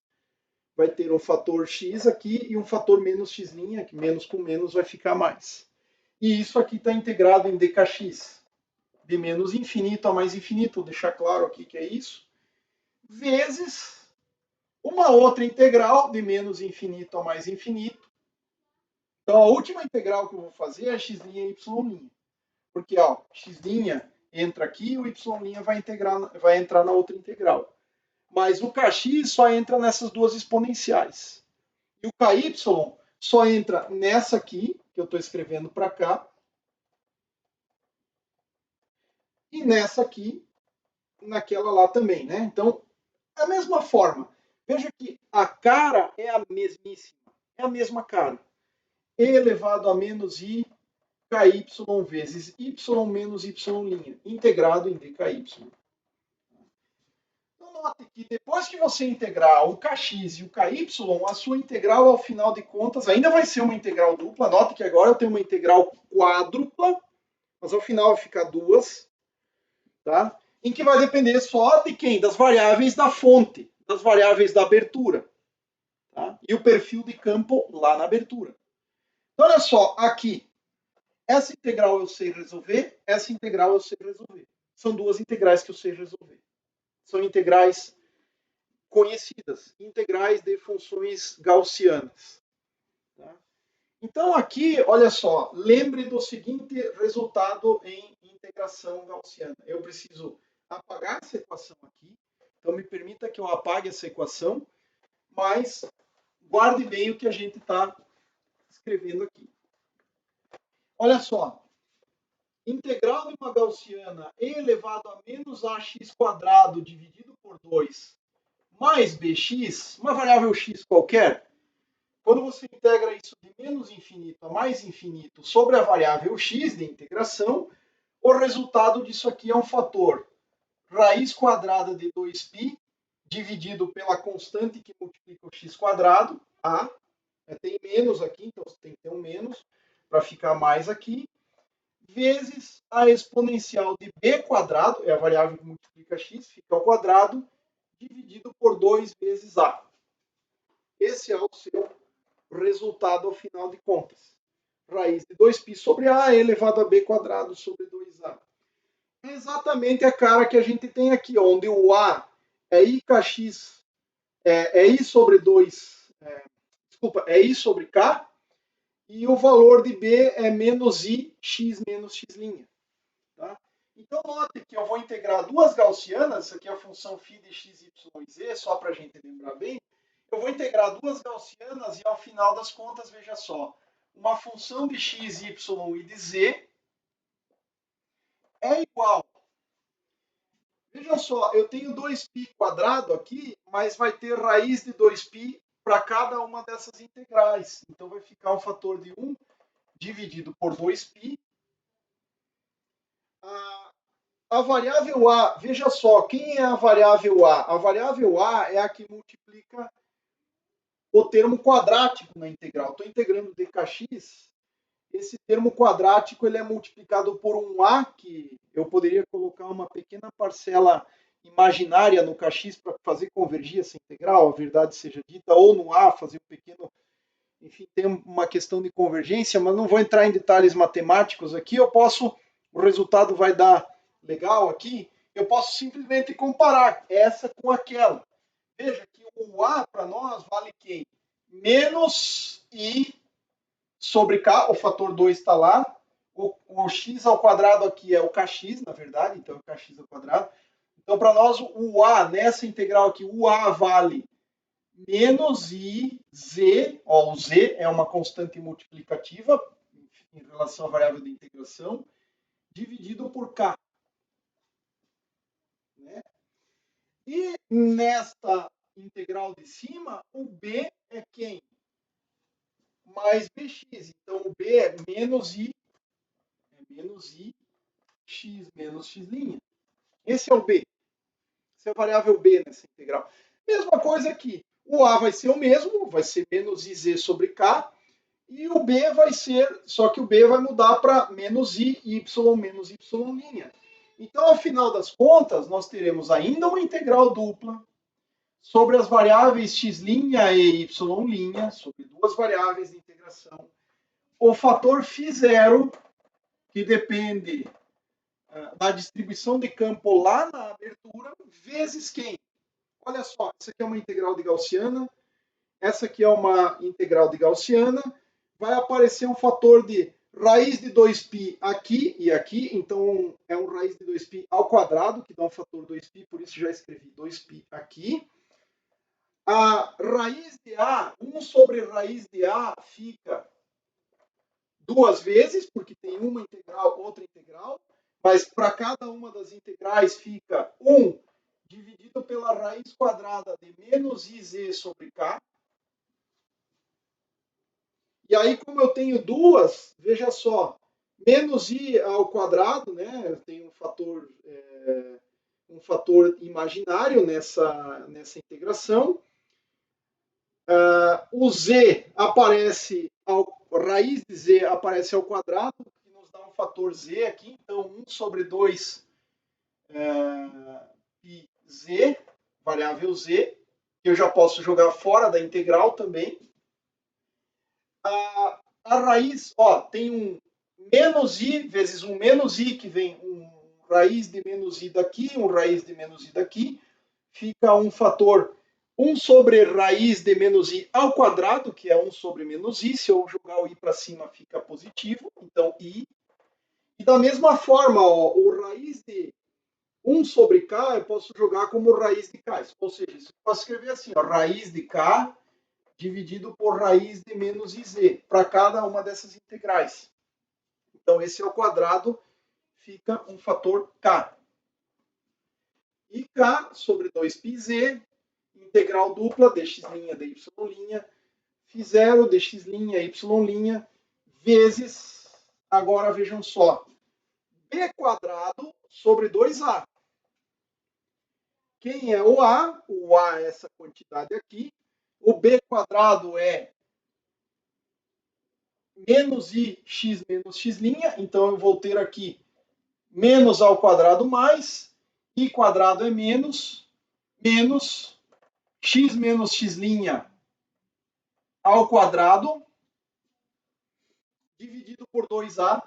vai ter um fator x aqui e um fator menos x', que menos com menos vai ficar mais. E isso aqui está integrado em dkx, de menos infinito a mais infinito, vou deixar claro aqui que é isso, vezes uma outra integral de menos infinito a mais infinito. Então, a última integral que eu vou fazer é x' e y'. Porque ó, x' entra aqui e o y' vai entrar na outra integral. Mas o kx só entra nessas duas exponenciais. E o ky só entra nessa aqui, que eu estou escrevendo para cá, e nessa aqui, naquela lá também, né? Então, a mesma forma. Veja que a cara é a mesmíssima, é a mesma cara. E elevado a menos i ky vezes y menos y', integrado em dky. Então, note que depois que você integrar o kx e o ky, a sua integral, ao final de contas, ainda vai ser uma integral dupla. Note que agora eu tenho uma integral quádrupla, mas ao final vai ficar duas, tá? Em que vai depender só de quem? Das variáveis da fonte, das variáveis da abertura. Tá? E o perfil de campo lá na abertura. Então, olha só, aqui, essa integral eu sei resolver, essa integral eu sei resolver. São duas integrais que eu sei resolver. São integrais conhecidas, integrais de funções gaussianas. Tá? Então, aqui, olha só, lembre do seguinte resultado em integração gaussiana. Eu preciso apagar essa equação aqui. Então, me permita que eu apague essa equação, mas guarde bem o que a gente está escrevendo aqui. Olha só, integral de uma gaussiana e elevado a menos ax quadrado dividido por 2 mais bx, uma variável x qualquer, quando você integra isso de menos infinito a mais infinito sobre a variável x de integração, o resultado disso aqui é um fator raiz quadrada de 2π dividido pela constante que multiplica o x quadrado, a, tem menos aqui, então você tem que ter um menos para ficar mais aqui, vezes a exponencial de b quadrado, é a variável que multiplica x, fica ao quadrado, dividido por 2 vezes a. Esse é o seu resultado ao final de contas. Raiz de 2π sobre A elevado a B quadrado sobre 2A. É exatamente a cara que a gente tem aqui, onde o A é IKX, é I sobre 2, desculpa, é I sobre K, e o valor de B é menos I, X menos X'. Tá? Então, note que eu vou integrar duas gaussianas, isso aqui é a função φ de x, y e z, só para a gente lembrar bem. Eu vou integrar duas gaussianas e, ao final das contas, veja só, uma função de x, y e de z é igual. Veja só, eu tenho 2π quadrado aqui, mas vai ter raiz de 2π para cada uma dessas integrais. Então, vai ficar o fator de 1 dividido por 2π. A variável A, veja só, quem é a variável A? A variável A é a que multiplica o termo quadrático na integral. Estou integrando dkx, esse termo quadrático ele é multiplicado por um A, que eu poderia colocar uma pequena parcela imaginária no kx para fazer convergir essa integral, a verdade seja dita, ou no A, fazer um pequeno... Enfim, tem uma questão de convergência, mas não vou entrar em detalhes matemáticos aqui. O resultado vai dar legal aqui, eu posso simplesmente comparar essa com aquela. Veja que o A para nós vale quem? Menos I sobre K, o fator 2 está lá. O x ao quadrado aqui é o kx, na verdade, então é o kx ao quadrado. Então, para nós, o A, nessa integral aqui, o A vale menos IZ, ó, o Z é uma constante multiplicativa em relação à variável de integração, dividido por K. Né? E nesta integral de cima, o B é quem? Mais bx. Então, o B é menos I x menos x'. Esse é o B. Essa é a variável B nessa integral. Mesma coisa aqui. O A vai ser o mesmo, vai ser menos IZ sobre K. E o B vai ser, só que o B vai mudar para menos I, Y menos Y'. Então, ao final das contas, nós teremos ainda uma integral dupla sobre as variáveis x' e y', sobre duas variáveis de integração. O fator φ0, que depende da distribuição de campo lá na abertura, vezes quem? Olha só, essa aqui é uma integral de Gaussiana, essa aqui é uma integral de Gaussiana, vai aparecer um fator de raiz de 2π aqui e aqui, então é um raiz de 2π ao quadrado, que dá um fator 2π, por isso já escrevi 2π aqui. A raiz de A, 1 sobre raiz de A fica duas vezes, porque tem uma integral, outra integral, mas para cada uma das integrais fica 1 dividido pela raiz quadrada de menos IZ sobre K. E aí, como eu tenho duas, veja só, menos I ao quadrado, né? Eu tenho um fator imaginário nessa integração. O Z aparece, raiz de Z aparece ao quadrado, que nos dá um fator Z aqui, então 1 sobre 2 πz, variável Z, que eu já posso jogar fora da integral também. A raiz, ó, tem um menos I vezes um menos I, que vem um raiz de menos I daqui, um raiz de menos I daqui, fica um fator 1 sobre raiz de menos I ao quadrado, que é 1 sobre menos I. Se eu jogar o I para cima, fica positivo. Então, I. E da mesma forma, ó, o raiz de 1 sobre K, eu posso jogar como raiz de K. Ou seja, eu posso escrever assim, ó, raiz de K dividido por raiz de menos IZ, para cada uma dessas integrais. Então, esse é o quadrado, fica um fator K. E K sobre 2πz, integral dupla dx' dy', φ0 dx' y', vezes, agora vejam só, b quadrado sobre 2a. Quem é o A? O A é essa quantidade aqui. O b quadrado é menos ix menos x', então eu vou ter aqui menos ao quadrado mais, i quadrado é menos x menos x' ao quadrado dividido por 2A.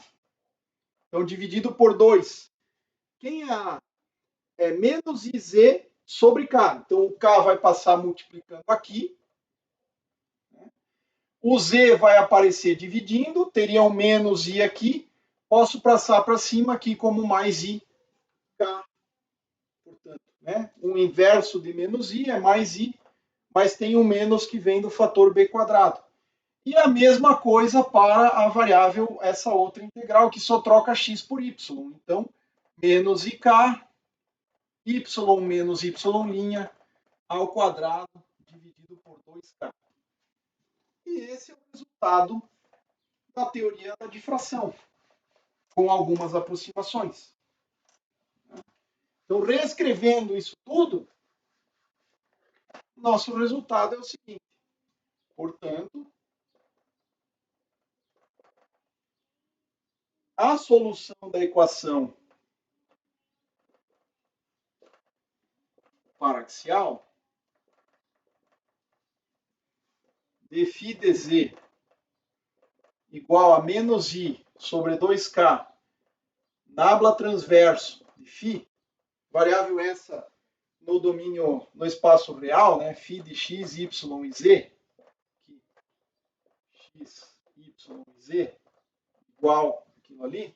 Então, dividido por 2. Quem é A? É menos IZ sobre K. Então, o K vai passar multiplicando aqui. O Z vai aparecer dividindo. Teria um menos I aqui. Posso passar para cima aqui como mais I. K. Portanto, né? O inverso de menos I é mais I. Mas tem um menos que vem do fator B quadrado. E a mesma coisa para a variável, essa outra integral, que só troca x por y. Então, menos ik, y menos y' ao quadrado dividido por 2k. E esse é o resultado da teoria da difração, com algumas aproximações. Então, reescrevendo isso tudo, nosso resultado é o seguinte. Portanto, a solução da equação paraxial de φ dz igual a menos i sobre 2k nabla transverso de φ, variável essa no domínio, no espaço real, né, φ de x, y e z, x, y e z, igual aquilo ali,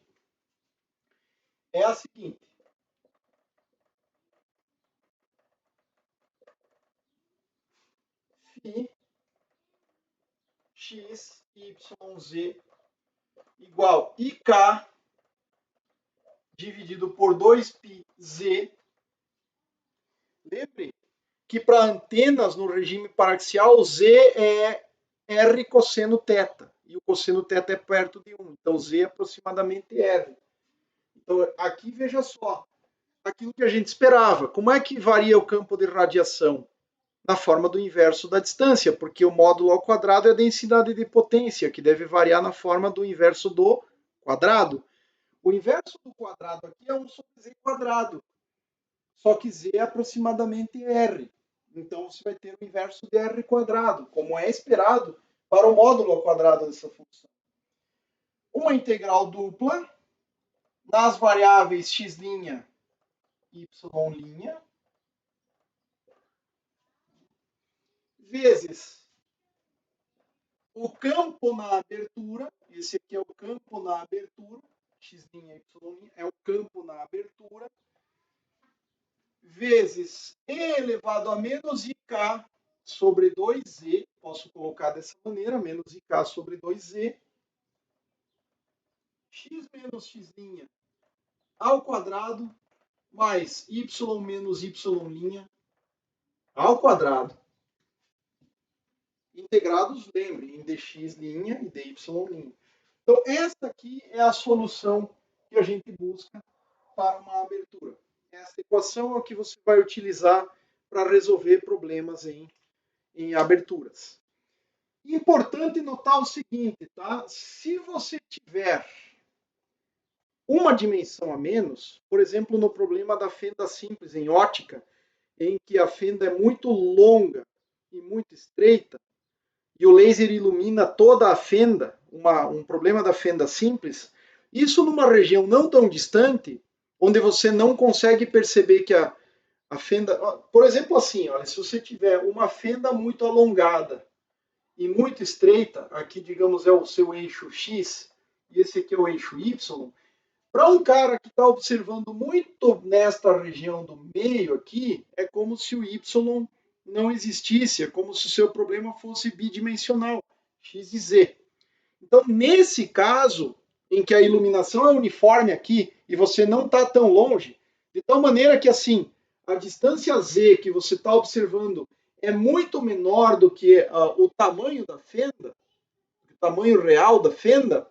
é a seguinte. Φ, x, y, z, igual IK dividido por 2πz. Lembre que para antenas no regime paraxial, z é r cosseno θ. E o cosseno θ é perto de 1. Então, z é aproximadamente r. Então, aqui, veja só. Aquilo que a gente esperava. Como é que varia o campo de radiação? Na forma do inverso da distância, porque o módulo ao quadrado é a densidade de potência, que deve variar na forma do inverso do quadrado. O inverso do quadrado aqui é 1 sobre z quadrado. Só que z é aproximadamente r. Então, você vai ter o inverso de r quadrado, como é esperado para o módulo ao quadrado dessa função. Uma integral dupla nas variáveis x', y', vezes o campo na abertura, esse aqui é o campo na abertura, x', y' é o campo na abertura, vezes e elevado a menos ik sobre 2z, posso colocar dessa maneira, menos ik sobre 2z, x menos x' ao quadrado, mais y menos y' ao quadrado. Integrados, lembre, em dx' e dy'. Então, essa aqui é a solução que a gente busca para uma abertura. Essa equação é o que você vai utilizar para resolver problemas em aberturas. Importante notar o seguinte, tá? Se você tiver uma dimensão a menos, por exemplo, no problema da fenda simples em ótica, em que a fenda é muito longa e muito estreita, e o laser ilumina toda a fenda, um problema da fenda simples, isso numa região não tão distante, onde você não consegue perceber que a fenda... Por exemplo, assim, olha, se você tiver uma fenda muito alongada e muito estreita, aqui, digamos, é o seu eixo X, e esse aqui é o eixo Y, para um cara que está observando muito nesta região do meio aqui, é como se o Y não existisse, é como se o seu problema fosse bidimensional, X e Z. Então, nesse caso, em que a iluminação é uniforme aqui e você não está tão longe, de tal maneira que assim, a distância Z que você está observando é muito menor do que o tamanho da fenda, o tamanho real da fenda,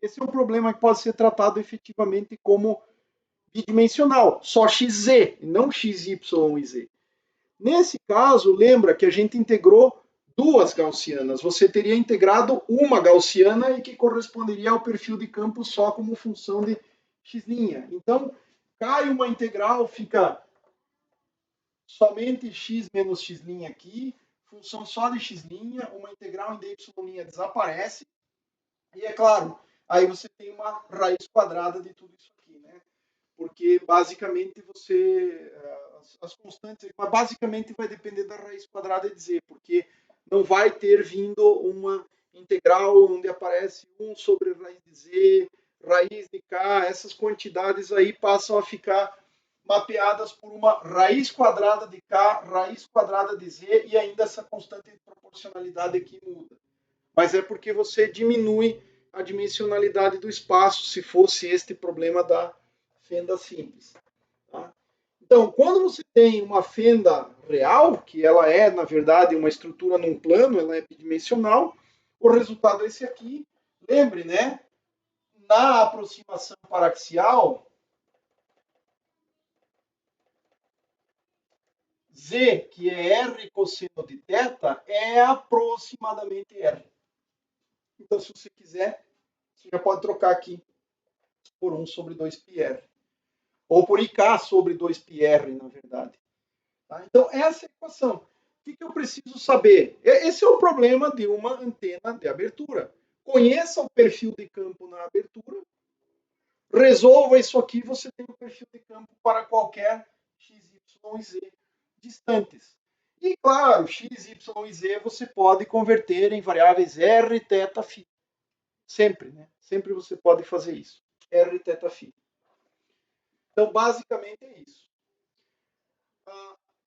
esse é um problema que pode ser tratado efetivamente como bidimensional, só XZ, não XY e Z. Nesse caso, lembra que a gente integrou duas gaussianas. Você teria integrado uma gaussiana e que corresponderia ao perfil de campo só como função de x'. Então, cai uma integral, fica somente x menos x' aqui, função só de x', uma integral em dy' desaparece, e é claro, aí você tem uma raiz quadrada de tudo isso aqui, né? Porque basicamente as constantes, mas basicamente vai depender da raiz quadrada de z, porque não vai ter vindo uma integral onde aparece 1 sobre raiz de z, raiz de k, essas quantidades aí passam a ficar mapeadas por uma raiz quadrada de k, raiz quadrada de z, e ainda essa constante de proporcionalidade aqui muda. Mas é porque você diminui a dimensionalidade do espaço, se fosse este problema da fenda simples. Tá? Então, quando você tem uma fenda real, que ela é, na verdade, uma estrutura num plano, ela é bidimensional, o resultado é esse aqui. Lembre, né? Na aproximação paraxial, Z, que é R cosseno de θ, é aproximadamente R. Então, se você quiser, você já pode trocar aqui por 1 sobre 2πr. Ou por IK sobre 2πr, na verdade. Tá? Então, essa é a equação. O que eu preciso saber? Esse é o problema de uma antena de abertura. Conheça o perfil de campo na abertura, resolva isso aqui, você tem o perfil de campo para qualquer x, y e z distantes. E, claro, x, y e z você pode converter em variáveis r, θ, φ. Sempre, né? Sempre você pode fazer isso. R, θ, φ. Então, basicamente é isso.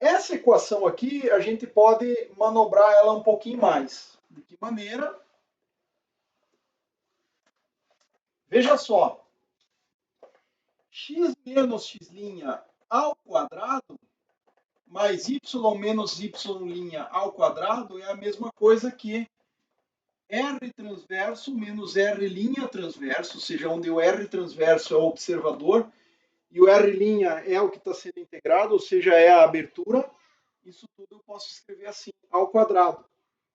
Essa equação aqui, a gente pode manobrar ela um pouquinho mais. De que maneira? Veja só. X menos x' ao quadrado mais y menos y' ao quadrado é a mesma coisa que R transverso menos R' transverso, ou seja, onde o R transverso é o observador e o R' é o que está sendo integrado, ou seja, é a abertura. Isso tudo eu posso escrever assim, ao quadrado.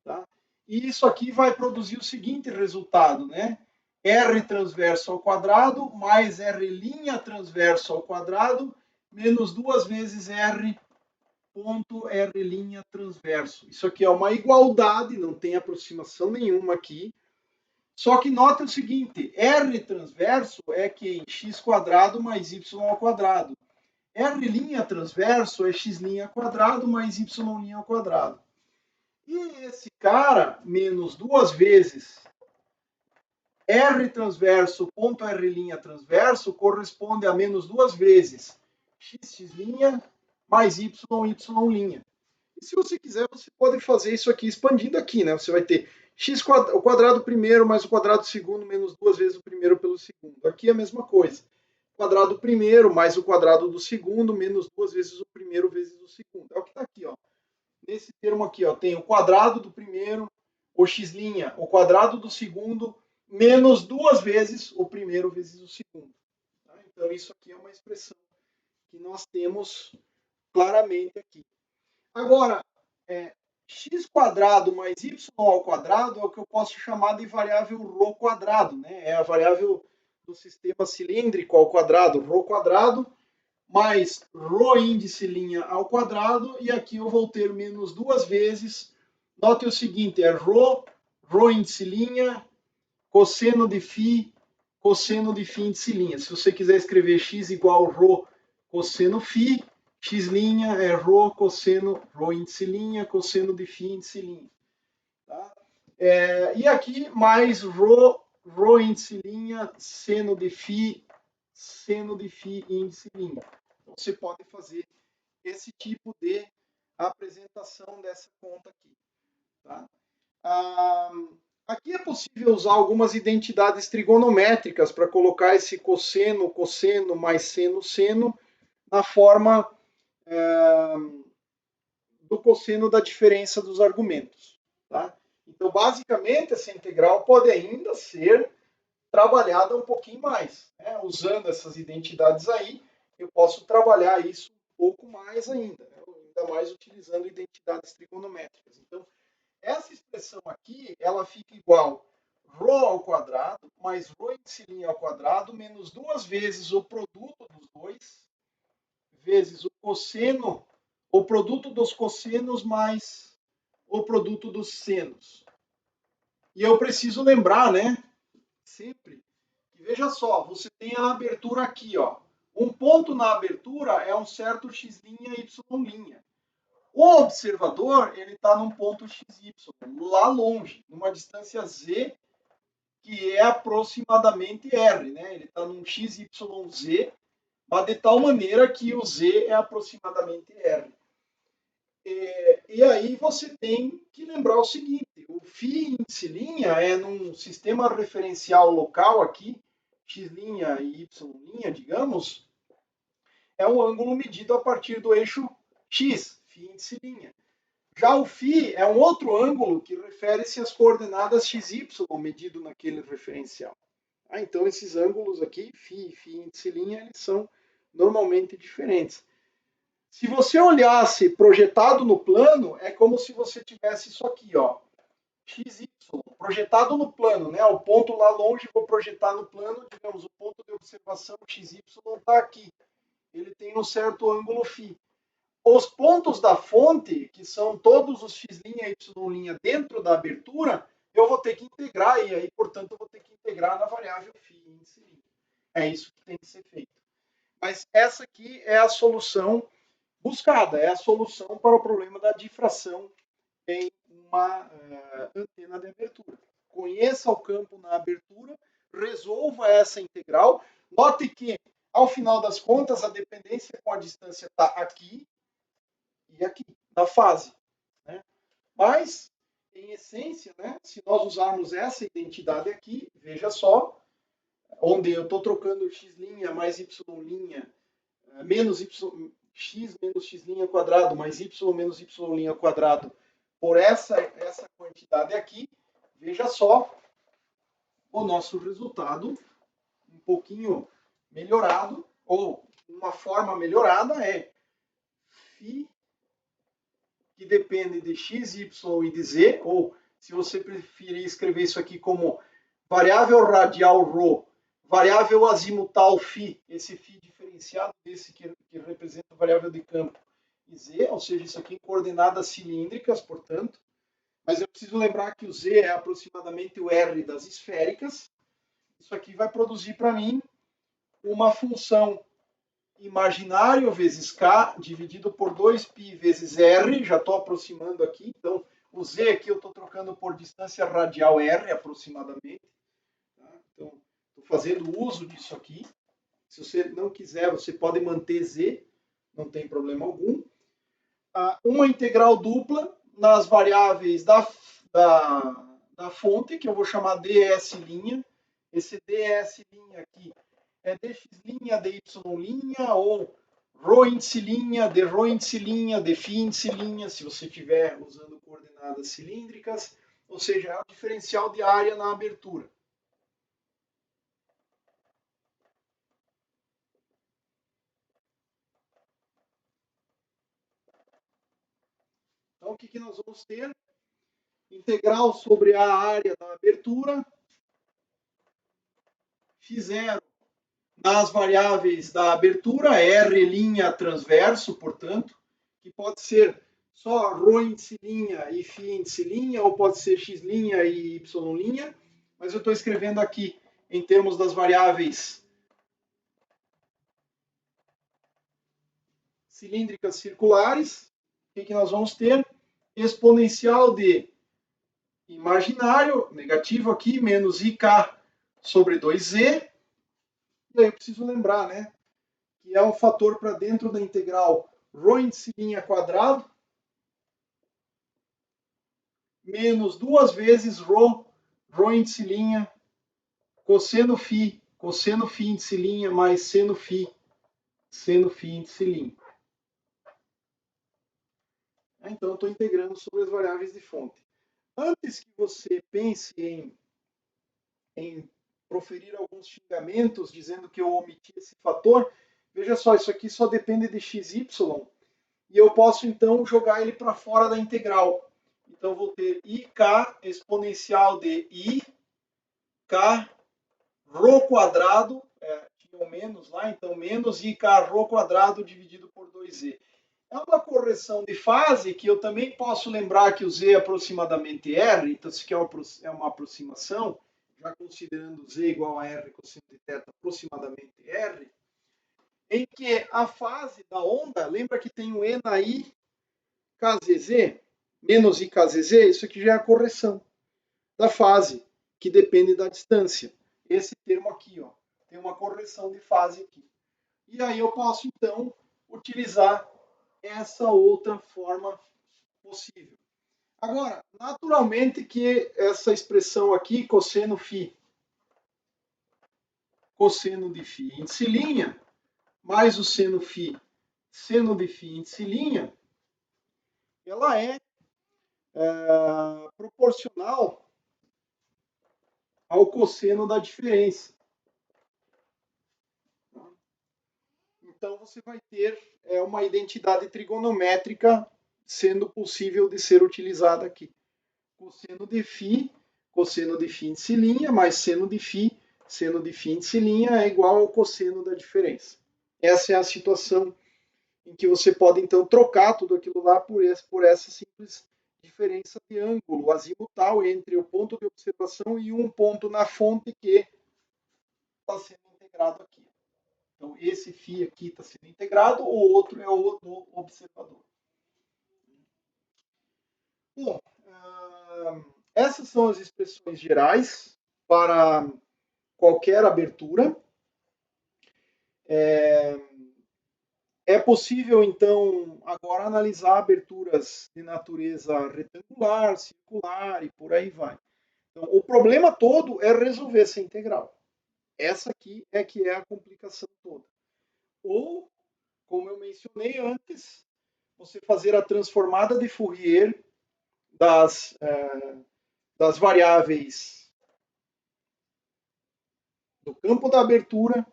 Tá? E isso aqui vai produzir o seguinte resultado, né? R transverso ao quadrado mais R' transverso ao quadrado menos 2 vezes R ponto R' transverso. Isso aqui é uma igualdade, não tem aproximação nenhuma aqui. Só que note o seguinte, R transverso é que x quadrado mais y ao quadrado. R' transverso é x' quadrado mais y' ao quadrado. E esse cara, menos 2 vezes R transverso ponto R' transverso, corresponde a menos 2 vezes x' mais y, y'. E se você quiser, você pode fazer isso aqui expandindo aqui, né? Você vai ter x o quadrado primeiro mais o quadrado segundo menos 2 vezes o primeiro pelo segundo. Aqui é a mesma coisa. Quadrado primeiro mais o quadrado do segundo menos 2 vezes o primeiro vezes o segundo. É o que está aqui, ó. Nesse termo aqui, ó, tem o quadrado do primeiro, o x', o quadrado do segundo, menos 2 vezes o primeiro vezes o segundo. Tá? Então, isso aqui é uma expressão que nós temos claramente aqui. Agora, x quadrado mais y ao quadrado é o que eu posso chamar de variável ρ quadrado, né? É a variável do sistema cilíndrico ao quadrado, ρ quadrado, mais ρ índice ao quadrado, e aqui eu vou ter menos 2 vezes. Note o seguinte, é ρ índice cosseno de φ, cosseno de φ índice Se você quiser escrever x igual ρ cosseno φ, x' é ρ cosseno, ρ índice cosseno de φ índice Tá? E aqui mais ρ índice seno de φ, seno de φ índice Então, você pode fazer esse tipo de apresentação dessa conta aqui. Tá? Aqui é possível usar algumas identidades trigonométricas para colocar esse cosseno, cosseno mais seno, seno na forma do cosseno da diferença dos argumentos. Tá? Então, basicamente, essa integral pode ainda ser trabalhada um pouquinho mais. Né? Usando essas identidades aí, eu posso trabalhar isso um pouco mais ainda, né? Ainda mais utilizando identidades trigonométricas. Então, essa expressão aqui, ela fica igual ρ ao quadrado mais ρ índice ao quadrado menos 2 vezes o produto dos dois, vezes o cosseno, o produto dos cossenos mais o produto dos senos. E eu preciso lembrar, né, sempre, que veja só, você tem a abertura aqui, ó. Um ponto na abertura é um certo x' e y'. O observador, ele está num ponto XY, lá longe, numa distância z, que é aproximadamente r, né? Ele está num XYZ, mas de tal maneira que o z é aproximadamente r. E aí você tem que lembrar o seguinte, o φ índice linha é num sistema referencial local aqui, x' e y', digamos, é um ângulo medido a partir do eixo x, φ índice linha. Já o φ é um outro ângulo que refere-se às coordenadas xy medido naquele referencial. Então esses ângulos aqui, φ e φ índice linha, eles são normalmente diferentes. Se você olhasse projetado no plano, é como se você tivesse isso aqui, ó, XY, projetado no plano, né? O ponto lá longe, vou projetar no plano, digamos, o ponto de observação XY está aqui. Ele tem um certo ângulo φ. Os pontos da fonte, que são todos os x' e y' dentro da abertura, eu vou ter que integrar, e aí, portanto, eu vou ter que integrar na variável φ índice linha. É isso que tem que ser feito. Mas essa aqui é a solução buscada, é a solução para o problema da difração em uma antena de abertura. Conheça o campo na abertura, resolva essa integral. Note que, ao final das contas, a dependência com a distância está aqui, e aqui, na fase. Né? Mas, em essência, né, se nós usarmos essa identidade aqui, veja só, onde eu estou trocando x' mais y', menos y, x menos x' quadrado, mais y menos y' quadrado, por essa quantidade aqui, veja só o nosso resultado, um pouquinho melhorado, ou uma forma melhorada é φ que depende de x, y e de z, ou se você preferir escrever isso aqui como variável radial ρ, variável azimutal φ, esse φ diferenciado desse que representa a variável de campo, e z, ou seja, isso aqui em coordenadas cilíndricas, portanto, mas eu preciso lembrar que o z é aproximadamente o r das esféricas, isso aqui vai produzir para mim uma função imaginário vezes k dividido por 2π vezes r, já estou aproximando aqui, então o z aqui eu estou trocando por distância radial r aproximadamente. Tá? Então, estou fazendo uso disso aqui. Se você não quiser, você pode manter z, não tem problema algum. Uma integral dupla nas variáveis da fonte, que eu vou chamar ds'. Esse ds' aqui é dx', dy', ou ρ índice linha, de ρ índice linha, de φ índice linha, se você estiver usando coordenadas cilíndricas, ou seja, é o diferencial de área na abertura. Então, o que nós vamos ter? Integral sobre a área da abertura, φ0 nas variáveis da abertura, R' transverso, portanto, que pode ser só ρ índice linha e φ índice linha, ou pode ser x' e y', mas eu estou escrevendo aqui em termos das variáveis cilíndricas circulares. O que nós vamos ter? Exponencial de imaginário, negativo aqui, menos ik sobre 2z. E aí eu preciso lembrar, né, que é um fator para dentro da integral ρ índice linha quadrado menos duas vezes ρ índice linha cosseno φ índice linha mais seno φ índice linha. Então eu estou integrando sobre as variáveis de fonte. Antes que você pense em proferir alguns xingamentos dizendo que eu omiti esse fator, veja só, isso aqui só depende de xy, e eu posso então jogar ele para fora da integral. Então vou ter ik exponencial de i k ρ quadrado, tinha um menos lá, então menos ik ρ quadrado dividido por 2z. É uma correção de fase que eu também posso lembrar que usei aproximadamente R, então isso aqui é uma aproximação, já considerando Z igual a R cosseno de θ aproximadamente R, em que a fase da onda, lembra que tem o E na I KZZ, menos IKZZ, isso aqui já é a correção da fase, que depende da distância. Esse termo aqui, ó, tem uma correção de fase aqui. E aí eu posso, então, utilizar essa outra forma possível. Agora, naturalmente que essa expressão aqui, cosseno φ, cosseno de φ índice mais o seno φ, seno de φ índice ela é proporcional ao cosseno da diferença. Então você vai ter uma identidade trigonométrica sendo possível de ser utilizada aqui. Cosseno de φ índice mais seno de φ índice é igual ao cosseno da diferença. Essa é a situação em que você pode então trocar tudo aquilo lá por essa simples diferença de ângulo azimutal entre o ponto de observação e um ponto na fonte que está sendo integrado aqui. Então, esse φ aqui está sendo integrado, o outro é o do observador. Bom, essas são as expressões gerais para qualquer abertura. É possível, então, agora analisar aberturas de natureza retangular, circular e por aí vai. Então, o problema todo é resolver essa integral. Essa aqui é que é a complicação toda. Ou, como eu mencionei antes, você fazer a transformada de Fourier das variáveis do campo da abertura,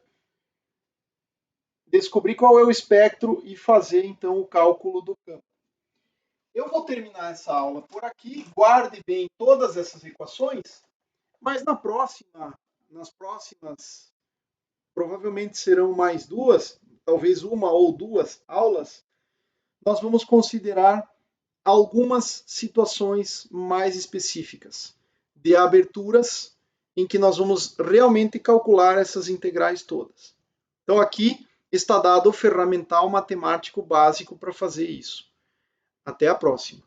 descobrir qual é o espectro e fazer, então, o cálculo do campo. Eu vou terminar essa aula por aqui. Guarde bem todas essas equações, mas nas próximas, provavelmente serão mais duas, talvez uma ou duas aulas, nós vamos considerar algumas situações mais específicas de aberturas em que nós vamos realmente calcular essas integrais todas. Então aqui está dado o ferramental matemático básico para fazer isso. Até a próxima.